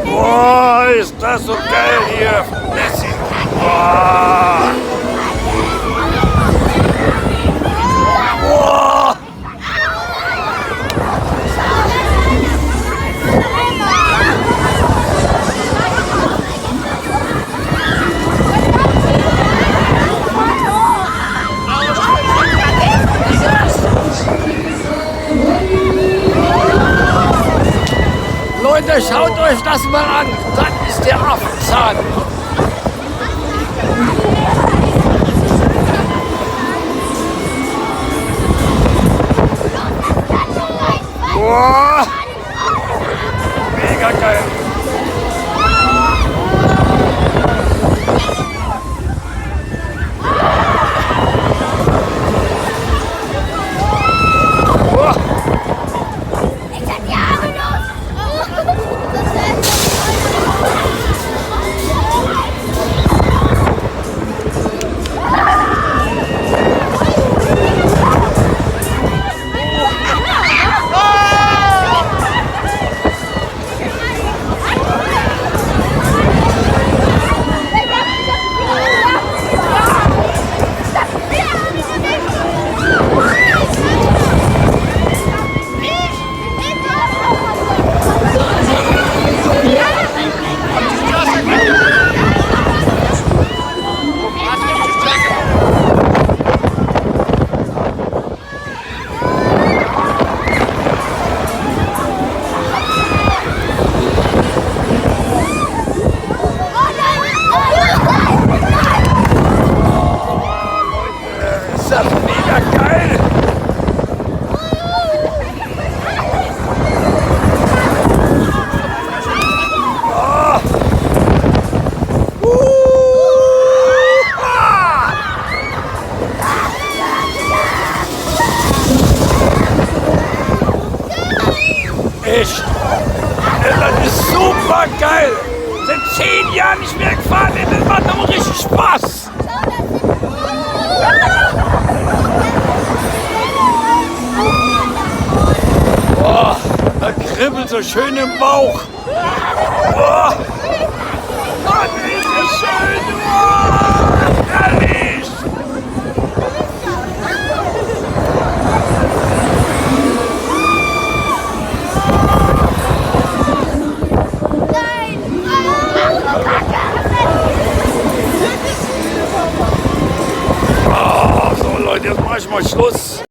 Boah, ist das so geil hier, Nessy. Boah. Boah. Leute, schaut euch das mal an. Das ist der Affenzahn. Boah. Mega geil. Das ist super geil. Seit 10 Jahren nicht mehr gefahren, das macht aber richtig Spaß. Boah, da kribbelt so schön im Bauch. Boah.